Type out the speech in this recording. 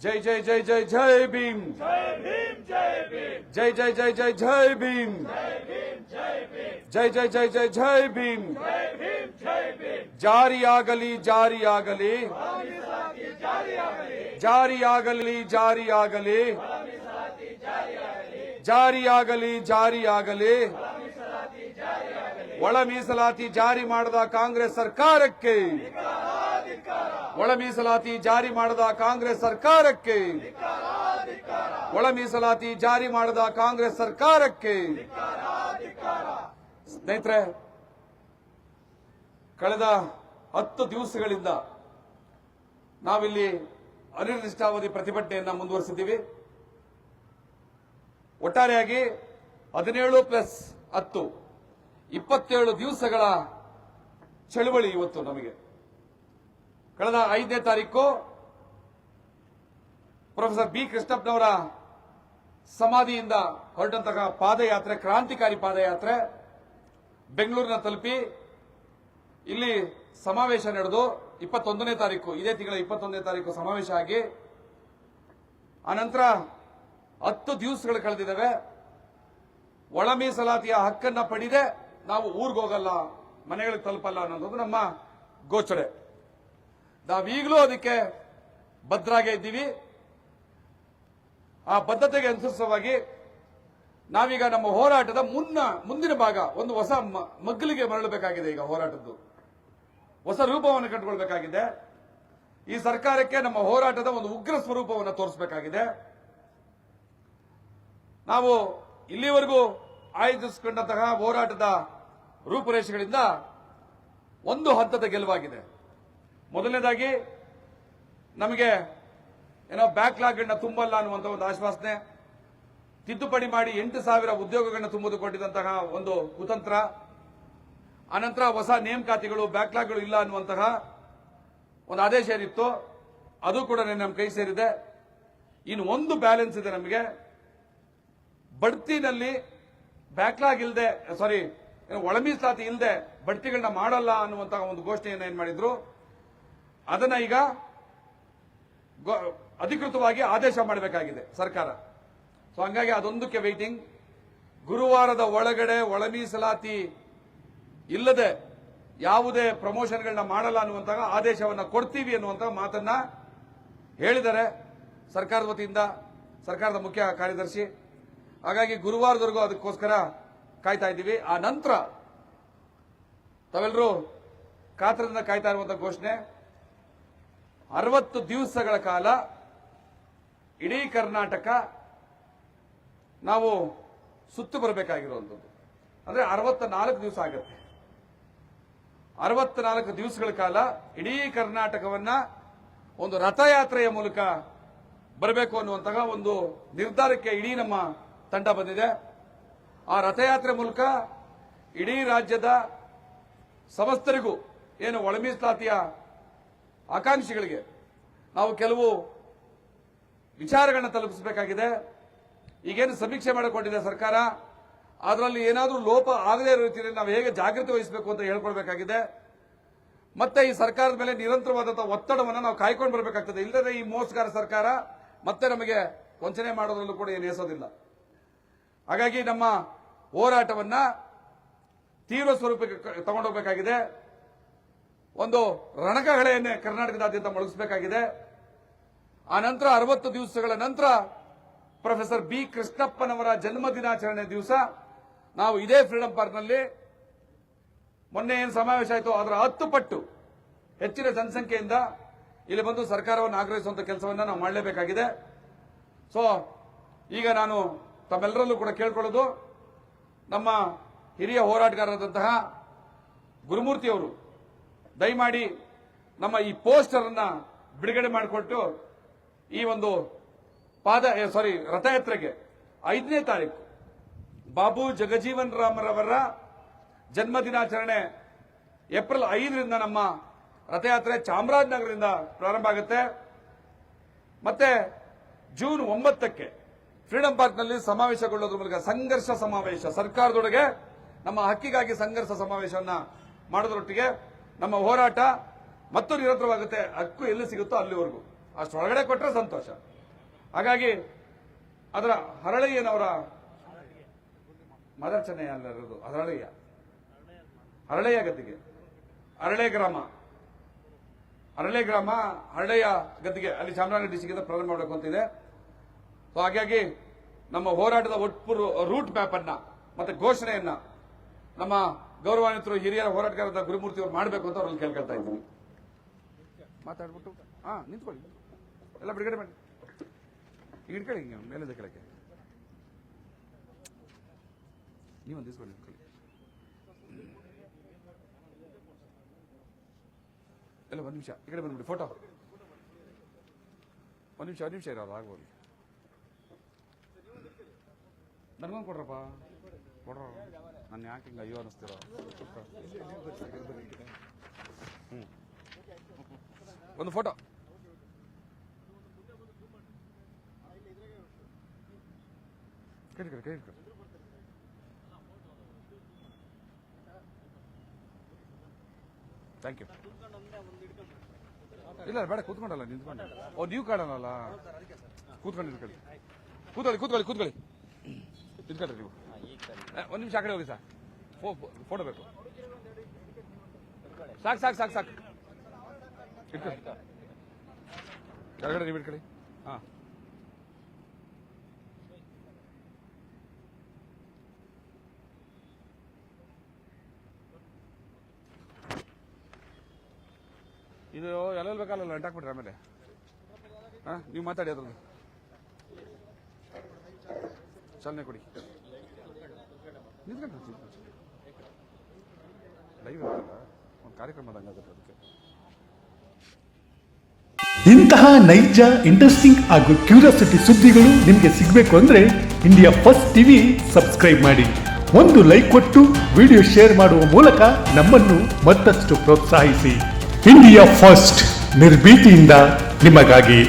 जय जय जय जय जय भीम, जय भीम, जय भीम, जय जय जय जय जय भीम, जय भीम, जय भीम, जय जय जय जय जय भीम, जय भीम, जय भीम। ಜಾರಿಯಾಗಲಿ ಜಾರಿಯಾಗಲಿ ಮೀಸಲಾತಿ ಜಾರಿಯಾಗಲಿ, ಜಾರಿಯಾಗಲಿ ಜಾರಿಯಾಗಲಿ ಮೀಸಲಾತಿ ಜಾರಿಯಾಗಲಿ, ಜಾರಿಯಾಗಲಿ ಜಾರಿಯಾಗಲಿ ಮೀಸಲಾತಿ ಜಾರಿಯಾಗಲಿ. ಒಳ ಮೀಸಲಾತಿ ಜಾರಿ ಮಾಡದ ಕಾಂಗ್ರೆಸ್ ಸರ್ಕಾರಕ್ಕೆ, ಧಿಕ್ಕಾರ, ಒಳ ಮೀಸಲಾತಿ ಜಾರಿ ಮಾಡದ ಕಾಂಗ್ರೆಸ್ ಸರ್ಕಾರಕ್ಕೆ, ಧಿಕ್ಕಾರ, ಒಳ ಮೀಸಲಾತಿ ಜಾರಿ ಮಾಡದ ಕಾಂಗ್ರೆಸ್ ಸರ್ಕಾರಕ್ಕೆ. ಧಿಕ್ಕಾರ. ಸ್ನೇಹಿತರೆ, ಕಳೆದ 10 ದಿವಸಗಳಿಂದ ನಾವಿಲ್ಲಿ ಅನಿರ್ದಿಷ್ಟಾವಧಿ ಪ್ರತಿಭಟನೆಯನ್ನ ಮುಂದುವರಿಸಿದ್ದೀವಿ. ಒಟ್ಟಾರೆಯಾಗಿ 17+10 27 ದಿವಸಗಳ ಚಳವಳಿ ಇವತ್ತು ನಮಗೆ. ಕಳೆದ 5ನೇ ತಾರೀಕು ಪ್ರೊಫೆಸರ್ ಬಿ ಕೃಷ್ಣಪ್ಪನವರ ಸಮಾಧಿಯಿಂದ ಹೊರಟಂತಹ ಪಾದಯಾತ್ರೆ, ಕ್ರಾಂತಿಕಾರಿ ಪಾದಯಾತ್ರೆ ಬೆಂಗಳೂರಿನ ತಲುಪಿ ಇಲ್ಲಿ ಸಮಾವೇಶ ನಡೆದು 21ನೇ ತಾರೀಕು, ಇದೇ ತಿಂಗಳ 21ನೇ ತಾರೀಕು ಸಮಾವೇಶ ಆಗಿ ಆನಂತರ 10 ದಿವಸಗಳು ಕಳೆದಿದ್ದಾವೆ. ಒಳ ಮೀಸಲಾತಿಯ ಹಕ್ಕನ್ನ ಪಡೆದೇ ನಾವು ಊರಿಗೆ ಹೋಗಲ್ಲ, ಮನೆಗಳಿಗೆ ತಲುಪಲ್ಲ ಅನ್ನೋದು ನಮ್ಮ ಘೋಷಣೆ. ನಾವೀಗಲೂ ಅದಕ್ಕೆ ಬದ್ಧರಾಗೇ ಇದ್ದೀವಿ. ಆ ಬದ್ಧತೆಗೆ ಅನುಸರಿಸವಾಗಿ ನಾವೀಗ ನಮ್ಮ ಹೋರಾಟದ ಮುಂದಿನ ಭಾಗ ಒಂದು ಹೊಸ ಮಗ್ಗಲಿಗೆ ಮರಳಬೇಕಾಗಿದೆ. ಈಗ ಹೋರಾಟದ್ದು ಹೊಸ ರೂಪವನ್ನು ಕಂಡುಕೊಳ್ಬೇಕಾಗಿದೆ. ಈ ಸರ್ಕಾರಕ್ಕೆ ನಮ್ಮ ಹೋರಾಟದ ಒಂದು ಉಗ್ರ ಸ್ವರೂಪವನ್ನು ತೋರಿಸಬೇಕಾಗಿದೆ. ನಾವು ಇಲ್ಲಿವರೆಗೂ ಆಯೋಜಿಸಿಕೊಂಡಂತಹ ಹೋರಾಟದ ರೂಪುರೇಷೆಗಳಿಂದ ಒಂದು ಹಂತದ ಗೆಲುವಾಗಿದೆ. ಮೊದಲನೇದಾಗಿ ನಮಗೆ ಏನೋ ಬ್ಯಾಕ್ಲಾಗ್ಗಳನ್ನ ತುಂಬಲ್ಲ ಅನ್ನುವಂಥ ಒಂದು ಆಶ್ವಾಸನೆ, ತಿದ್ದುಪಡಿ ಮಾಡಿ 8,000 ಉದ್ಯೋಗಗಳನ್ನ ತುಂಬುವುದು ಕೊಟ್ಟಿದ್ದಂತಹ ಒಂದು ಕುತಂತ್ರ, ಅನಂತರ ಹೊಸ ನೇಮಕಾತಿಗಳು, ಬ್ಯಾಕ್ಲಾಗ್ಗಳು ಇಲ್ಲ ಅನ್ನುವಂತಹ ಒಂದು ಆದೇಶ ಏನಿತ್ತು ಅದು ಕೂಡ ನಮ್ಮ ಕೈ ಸೇರಿದೆ. ಇನ್ನು ಒಂದು ಬ್ಯಾಲೆನ್ಸ್ ಇದೆ ನಮಗೆ, ಬಡ್ತಿನಲ್ಲಿ ಬ್ಯಾಕ್ಲಾಗ್ ಇಲ್ಲದೆ, ಒಳ ಮೀಸಲಾತಿ ಇಲ್ಲದೆ ಬಡ್ತಿಗಳನ್ನ ಮಾಡಲ್ಲ ಅನ್ನುವಂತಹ ಒಂದು ಘೋಷಣೆಯನ್ನು ಏನ್ ಮಾಡಿದ್ರು, ಅದನ್ನ ಈಗ ಅಧಿಕೃತವಾಗಿ ಆದೇಶ ಮಾಡಬೇಕಾಗಿದೆ ಸರ್ಕಾರ. ಸೊ ಹಂಗಾಗಿ ಅದೊಂದಕ್ಕೆ ವೈಟಿಂಗ್. ಗುರುವಾರದ ಒಳಗಡೆ ಒಳ ಮೀಸಲಾತಿ ಇಲ್ಲದೆ ಯಾವುದೇ ಪ್ರಮೋಷನ್ಗಳನ್ನ ಮಾಡಲ್ಲ ಅನ್ನುವಂತಹ ಆದೇಶವನ್ನ ಕೊಡ್ತೀವಿ ಅನ್ನುವಂತಹ ಮಾತನ್ನ ಹೇಳಿದ್ದಾರೆ ಸರ್ಕಾರದ ವತಿಯಿಂದ, ಸರ್ಕಾರದ ಮುಖ್ಯ ಕಾರ್ಯದರ್ಶಿ. ಹಾಗಾಗಿ ಗುರುವಾರದವರೆಗೂ ಅದಕ್ಕೋಸ್ಕರ ಕಾಯ್ತಾ ಇದ್ದೀವಿ. ಆ ನಂತರ ತಾವೆಲ್ಲರೂ ಕಾತರದಿಂದ ಕಾಯ್ತಾ ಇರುವಂತಹ ಘೋಷಣೆ, 60 ದಿವಸಗಳ ಕಾಲ ಇಡೀ ಕರ್ನಾಟಕ ನಾವು ಸುತ್ತು ಬರಬೇಕಾಗಿರುವಂಥದ್ದು. ಅಂದ್ರೆ 64 ದಿವಸ ಆಗುತ್ತೆ. 64 ದಿವಸಗಳ ಕಾಲ ಇಡೀ ಕರ್ನಾಟಕವನ್ನ ಒಂದು ರಥಯಾತ್ರೆಯ ಮೂಲಕ ಬರಬೇಕು ಅನ್ನುವಂತಹ ಒಂದು ನಿರ್ಧಾರಕ್ಕೆ ಇಡೀ ನಮ್ಮ ತಂಡ ಬಂದಿದೆ. ಆ ರಥಯಾತ್ರೆ ಮೂಲಕ ಇಡೀ ರಾಜ್ಯದ ಸಮಸ್ತರಿಗೂ, ಏನು ಒಳ ಮೀಸಲಾತಿಯ ಆಕಾಂಕ್ಷಿಗಳಿಗೆ ನಾವು ಕೆಲವು ವಿಚಾರಗಳನ್ನ ತಲುಪಿಸಬೇಕಾಗಿದೆ. ಈಗೇನು ಸಮೀಕ್ಷೆ ಮಾಡಿಕೊಂಡಿದೆ ಸರ್ಕಾರ, ಅದರಲ್ಲಿ ಏನಾದರೂ ಲೋಪ ಆಗದೇ ಇರೋ ರೀತಿಯಲ್ಲಿ ನಾವು ಹೇಗೆ ಜಾಗೃತಿ ವಹಿಸಬೇಕು ಅಂತ ಹೇಳ್ಕೊಳ್ಬೇಕಾಗಿದೆ. ಮತ್ತೆ ಈ ಸರ್ಕಾರದ ಮೇಲೆ ನಿರಂತರವಾದಂತಹ ಒತ್ತಡವನ್ನು ನಾವು ಕಾಯ್ಕೊಂಡು ಬರಬೇಕಾಗ್ತದೆ. ಇಲ್ಲದೆ ಈ ಮೋಸಗಾರ ಸರ್ಕಾರ ಮತ್ತೆ ನಮಗೆ ವಂಚನೆ ಮಾಡೋದ್ರಲ್ಲೂ ಕೂಡ ಏನು ಎಸೋದಿಲ್ಲ. ಹಾಗಾಗಿ ನಮ್ಮ ಹೋರಾಟವನ್ನ ತೀವ್ರ ಸ್ವರೂಪಕ್ಕೆ ತಗೊಂಡೋಗಬೇಕಾಗಿದೆ. ಒಂದು ರಣಕಹಳೆಯನ್ನೇ ಕರ್ನಾಟಕದಾದ್ಯಂತ ಮೊಳಗಿಸಬೇಕಾಗಿದೆ. ಆ ನಂತರ 60 ದಿವಸಗಳ ನಂತರ ಪ್ರೊಫೆಸರ್ ಬಿ ಕೃಷ್ಣಪ್ಪನವರ ಜನ್ಮ ದಿನಾಚರಣೆ ದಿವಸ ನಾವು ಇದೇ ಫ್ರೀಡಂ ಪಾರ್ಕ್ನಲ್ಲಿ ಮೊನ್ನೆ ಏನು ಸಮಾವೇಶ ಆಯಿತು ಅದರ 10 ಪಟ್ಟು ಹೆಚ್ಚಿನ ಜನಸಂಖ್ಯೆಯಿಂದ ಇಲ್ಲಿ ಬಂದು ಸರ್ಕಾರವನ್ನು ಆಗ್ರಹಿಸುವಂತ ಕೆಲಸವನ್ನ ನಾವು ಮಾಡಲೇಬೇಕಾಗಿದೆ. ಸೊ ಈಗ ನಾನು ತಮ್ಮೆಲ್ಲರಲ್ಲೂ ಕೂಡ ಕೇಳ್ಕೊಳ್ಳೋದು, ನಮ್ಮ ಹಿರಿಯ ಹೋರಾಟಗಾರರಾದಂತಹ ಗುರುಮೂರ್ತಿಯವರು ದಯಮಾಡಿ ನಮ್ಮ ಈ ಪೋಸ್ಟರ್ ಅನ್ನ ಬಿಡುಗಡೆ ಮಾಡಿಕೊಟ್ಟು ಈ ಒಂದು ರಥಯಾತ್ರೆಗೆ 5ನೇ ತಾರೀಕು ಬಾಬು ಜಗಜೀವನ್ ರಾಮರವರ ಜನ್ಮ ದಿನಾಚರಣೆ ಏಪ್ರಿಲ್ 5ರಿಂದ ನಮ್ಮ ರಥಯಾತ್ರೆ ಚಾಮರಾಜನಗರದಿಂದ ಪ್ರಾರಂಭ ಆಗುತ್ತೆ. ಮತ್ತೆ ಜೂನ್ 9ಕ್ಕೆ ಫ್ರೀಡಂ ಪಾರ್ಕ್ನಲ್ಲಿ ಸಮಾವೇಶಗೊಳ್ಳೋದ್ರ ಮೂಲಕ ಸಂಘರ್ಷ ಸಮಾವೇಶ, ಸರ್ಕಾರದೊಳಗೆ ನಮ್ಮ ಹಕ್ಕಿಗಾಗಿ ಸಂಘರ್ಷ ಸಮಾವೇಶವನ್ನ ಮಾಡೋದ್ರೊಟ್ಟಿಗೆ ನಮ್ಮ ಹೋರಾಟ ಮತ್ತು ನಿರಂತರವಾಗುತ್ತೆ. ಹಕ್ಕು ಎಲ್ಲಿ ಸಿಗುತ್ತೋ ಅಲ್ಲಿವರೆಗೂ. ಅಷ್ಟೊಳಗಡೆ ಕೊಟ್ಟರೆ ಸಂತೋಷ. ಹಾಗಾಗಿ ಅದರ ಹರಳಯ್ಯನವರ ಮದರ್ ಚೆನ್ನಯ್ಯ ಅಲ್ಲ ಇರೋದು, ಹರಳಯ್ಯ ಗದ್ದಿಗೆ, ಅರಳೆ ಗ್ರಾಮ ಹರಳೆಯ ಗದ್ದಿಗೆ ಅಲ್ಲಿ ಚಾಮರಾಜನಗರ ಡಿಸ್ಟ್ರಿಕ್ಟ್ ಪ್ರಾರಂಭ ಮಾಡಬೇಕು ಅಂತಿದೆ. ಸೊ ಹಾಗಾಗಿ ನಮ್ಮ ಹೋರಾಟದ ಒಟ್ಟು ರೂಟ್ ಮ್ಯಾಪ್ ಅನ್ನ ಮತ್ತೆ ಘೋಷಣೆಯನ್ನ ನಮ್ಮ ಗೌರವಾನ್ವಿತರು ಹಿರಿಯರ ಹೋರಾಟಗಾರರಾದ ಗುರುಮೂರ್ತಿ ಅವರು ಮಾಡಬೇಕು ಅಂತ ಅವ್ರಲ್ಲಿ ಕೇಳ್ಕೊಳ್ತಾ ಇದ್ದೀನಿ. ಮಾತಾಡ್ಬಿಟ್ಟು ನಿಂತ್ಕೊಳ್ಳಿ, ಎಲ್ಲ ಬಿಡುಗಡೆ ಮಾಡಿ, ಈಗ ಇಟ್ಕೊಳ್ಳಿ, ಹಿಂಗೆ ಮೇಲಿಂದ ಕೆಳಕ್ಕೆ ನೀವೊಂದು ಇಸ್ಕೊಳ್ಳಿ, ಎಲ್ಲ ಒಂದು ನಿಮಿಷ ಈ ಕಡೆ ಬಂದ್ಬಿಡಿ, ಫೋಟೋ ಒಂದು ನಿಮಿಷ ಇರೋದು ಆಗ್ಬೋದು. ನನಗೊಂದು ಕೊಡ್ರಪ್ಪ, ನಾನು ಯಾಕೆ ಹಿಂಗೆ ಅಯ್ಯೋ ಅನ್ನಿಸ್ತೀರ. ಒಂದು ಫೋಟೋ ಕೈ ಥ್ಯಾಂಕ್ ಯು. ಇಲ್ಲ ಬೇಡ, ಕೂತ್ಕೊಂಡಲ್ಲ, ನಿಂತ್ಕೊಂಡ. ನೀವು ಕಾಣಲ್ಲ, ಕೂತ್ಕೊಂಡು ಇಟ್ಕೊಳ್ಳಿ ಇಟ್ಕೊಳ್ರಿ ನೀವು. ಒಂದು ನಿಮಿಷ ಆ ಕಡೆ ಹೋಗಿ ಸರ್, ಫೋಟೋ ಬೇಕು. ಸಾಕು ಇಟ್ಕೊಳ್ಳಿ, ಕೆಳಗಡೆ ನೀವು ಇಟ್ಕೊಳ್ಳಿ. ಇದು ಎಲ್ಲ ಬೇಕಲ್ಲ, ಅಂಟಾಕ್ಬಿಟ್ರೆ ಆಮೇಲೆ ನೀವು ಮಾತಾಡಿ ಅದ್ರದ್ದು ಚಾಲನೆ ಕೊಡಿ. ಲೈವ್ ಒಂದು ಕಾರ್ಯಕ್ರಮ ಅದಕ್ಕೆ. ಇಂತಹ ನೈಜ, ಇಂಟ್ರೆಸ್ಟಿಂಗ್ ಹಾಗೂ ಕ್ಯೂರಿಯಾಸಿಟಿ ಸುದ್ದಿಗಳು ನಿಮಗೆ ಸಿಗಬೇಕು ಅಂದ್ರೆ ಇಂಡಿಯಾ ಫಸ್ಟ್ ಟಿವಿ ಸಬ್ಸ್ಕ್ರೈಬ್ ಮಾಡಿ. ಒಂದು ಲೈಕ್ ಕೊಟ್ಟು ವಿಡಿಯೋ ಶೇರ್ ಮಾಡುವ ಮೂಲಕ ನಮ್ಮನ್ನು ಮತ್ತಷ್ಟು ಪ್ರೋತ್ಸಾಹಿಸಿ. ಇಂಡಿಯಾ ಫಸ್ಟ್, ನಿರ್ಭೀತಿಯಿಂದ ನಿಮಗಾಗಿ.